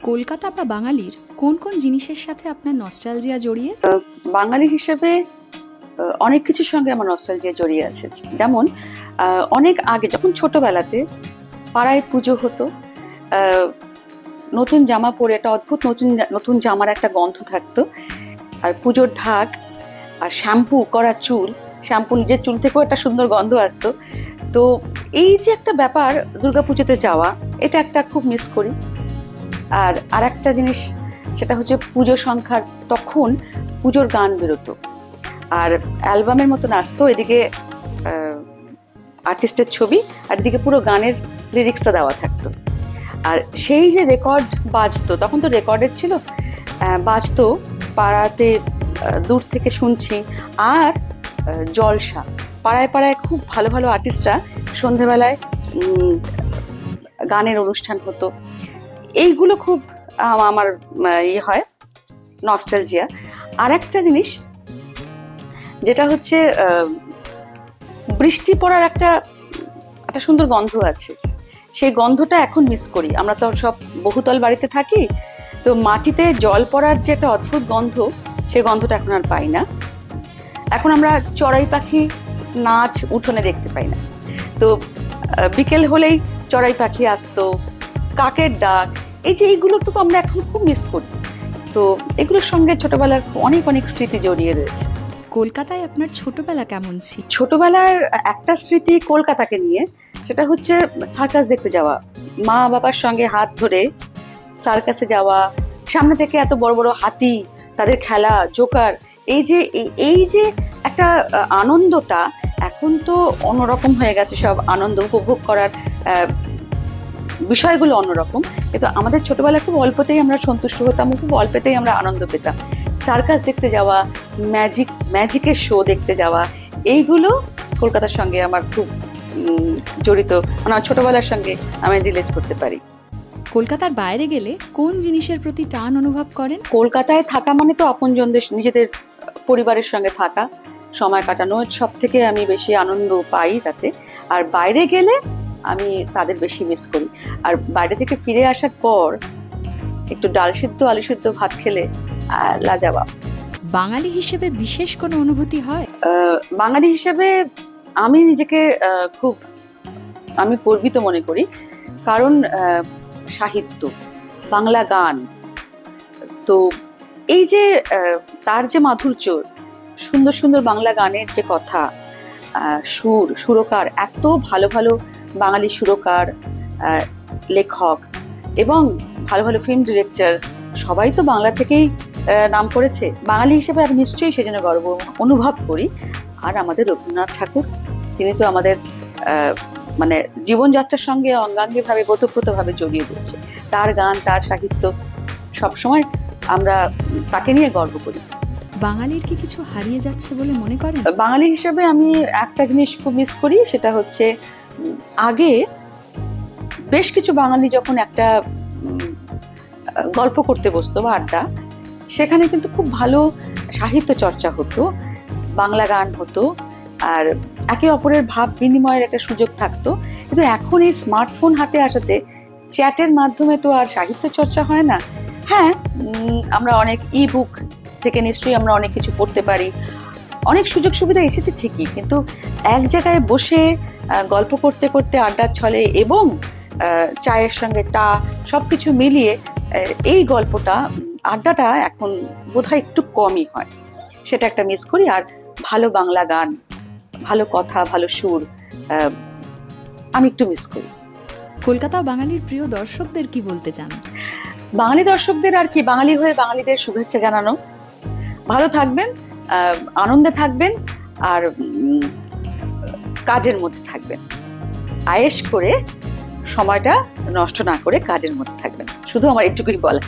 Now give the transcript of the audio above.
কলকাতা বা বাঙালির কোন কোন জিনিসের সাথে আপনার নস্টালজিয়া জড়িয়ে? বাঙালি হিসেবে অনেক কিছুর সঙ্গে আমার নস্টালজিয়া জড়িয়ে আছে। যেমন অনেক আগে যখন ছোটবেলাতে পাড়ায় পুজো হতো, আহ, নতুন জামা পরে একটা অদ্ভুত নতুন নতুন জামার একটা গন্ধ থাকতো, আর পুজোর ঢাক আর শ্যাম্পু করা চুল, শ্যাম্পু নিজের চুল থেকেও একটা সুন্দর গন্ধ আসতো। তো এই যে একটা ব্যাপার, দুর্গাপুজোতে যাওয়া, এটা একটা খুব মিস করি। আর একটা জিনিস, সেটা হচ্ছে পুজো সংখ্যার তখন পুজোর গান বেরোতো আর অ্যালবামের মতন আসতো, এদিকে আর্টিস্টের ছবি আর এদিকে পুরো গানের লিরিক্সটা দেওয়া থাকতো। আর সেই যে রেকর্ড বাজতো, তখন তো রেকর্ডের ছিল, বাজতো পাড়াতে, দূর থেকে শুনছি। আর জলসা, পাড়ায় পাড়ায় খুব ভালো ভালো আর্টিস্টরা সন্ধেবেলায় গানের অনুষ্ঠান হতো। এইগুলো খুব আমার ইয়ে হয়, নস্টালজিয়া। আর একটা জিনিস যেটা হচ্ছে বৃষ্টি পড়ার একটা একটা সুন্দর গন্ধ আছে, সেই গন্ধটা এখন মিস করি। আমরা তো সব বহুতল বাড়িতে থাকি, তো মাটিতে জল পড়ার যে একটা অদ্ভুত গন্ধ, সেই গন্ধটা এখন আর পাই না। এখন আমরা চড়াই পাখি নাচ উঠোনে দেখতে পাই না। তো বিকেল হলেই চড়াই পাখি আসতো, কাকের ডাক, এই যে এইগুলো তো আমরা এখন খুব মিস করি। তো এগুলোর সঙ্গে ছোটবেলার অনেক অনেক স্মৃতি জড়িয়ে রয়েছে। কলকাতায় আপনার ছোটবেলা কেমন ছিল? ছোটবেলার একটা স্মৃতি কলকাতাকে নিয়ে, সেটা হচ্ছে সার্কাস দেখতে যাওয়া। মা বাবার সঙ্গে হাত ধরে সার্কাসে যাওয়া, সামনে থেকে এত বড় বড় হাতি, তাদের খেলা, জোকার, এই যে একটা আনন্দটা এখন তো অন্যরকম হয়ে গেছে। সব আনন্দ উপভোগ করার বিষয়গুলো অন্যরকম, কিন্তু আমাদের ছোটবেলায় খুব অল্পতেই আমরা সন্তুষ্ট হতাম, খুব অল্পতেই আমরা আনন্দ পেতাম। সার্কাস দেখতে যাওয়া, ম্যাজিকের শো দেখতে যাওয়া, এইগুলো কলকাতার সঙ্গে আমার খুব জড়িত, মানে আমার ছোটবেলার সঙ্গে আমি রিলেট করতে পারি। কলকাতার বাইরে গেলে কোন জিনিসের প্রতি টান অনুভব করেন? কলকাতায় থাকা মানে তো আপনজনদের, নিজেদের পরিবারের সঙ্গে থাকা, সময় কাটানো, সব থেকে আমি বেশি আনন্দ পাই তাতে। আর বাইরে গেলে আমি তাদের বেশি মিস করি। আর বাইরে থেকে ফিরে আসার পর একটু ডাল সিদ্ধ আলু সিদ্ধ ভাত খেলে লাজাবাব। বাঙালি হিসেবে বিশেষ কোনো অনুভূতি হয়? বাঙালি হিসেবে আমি নিজেকে খুব আমি গর্বিত মনে করি, কারণ সাহিত্য, বাংলা গান, তো এই যে তার যে মাধুর্য, সুন্দর সুন্দর বাংলা গানের যে কথা, সুরকার, এত ভালো ভালো বাঙালি সুরকার, লেখক এবং ভালো ভালো ফিল্ম ডিরেক্টর, সবাই তো বাংলা থেকেই নাম করেছে। বাঙালি হিসেবে আমি নিশ্চয়ই সেজন্য গর্ব অনুভব করি। আর আমাদের রবীন্দ্রনাথ ঠাকুর, তিনি তো আমাদের মানে জীবনযাত্রার সঙ্গে অঙ্গাঙ্গিভাবে ওতপ্রোতভাবে জড়িয়ে রয়েছে। তার গান, তার সাহিত্য, সবসময় আমরা তাকে নিয়ে গর্ব করি। বাঙালির কি কিছু হারিয়ে যাচ্ছে বলে মনে করেন? বাঙালি হিসেবে আমি একটা জিনিস খুব মিস করি, সেটা হচ্ছে আগে বেশ কিছু বাঙালি যখন একটা গল্প করতে বসতো বা আড্ডা, সেখানে কিন্তু খুব ভালো সাহিত্য চর্চা হতো, বাংলা গান হতো, আর একে অপরের ভাব বিনিময়ের একটা সুযোগ থাকতো। কিন্তু এখন এই স্মার্টফোন হাতে আসাতে চ্যাটের মাধ্যমে তো আর সাহিত্য চর্চা হয় না। হ্যাঁ, আমরা অনেক ই বুক থেকে নিশ্চয়ই আমরা অনেক কিছু পড়তে পারি, অনেক সুযোগ সুবিধা এসেছে ঠিকই, কিন্তু এক জায়গায় বসে গল্প করতে করতে আড্ডার ছলে এবং চায়ের সঙ্গে সবকিছু মিলিয়ে এই গল্পটা, আড্ডাটা এখন বোধহয় একটু কমই হয়, সেটা একটা মিস করি। আর ভালো বাংলা গান, ভালো কথা, ভালো সুর আমি একটু মিস করি। কলকাতা বাঙালির প্রিয় দর্শকদের কি বলতে চান? বাঙালি দর্শকদের আর কি, বাঙালি হয়ে বাঙালিদের শুভেচ্ছা জানানো। ভালো থাকবেন, আনন্দে থাকবেন, আর কাজের মধ্যে থাকবেন। আয়েশ করে সময়টা নষ্ট না করে কাজের মধ্যে থাকবেন, শুধু আমার এটুকুই বলা।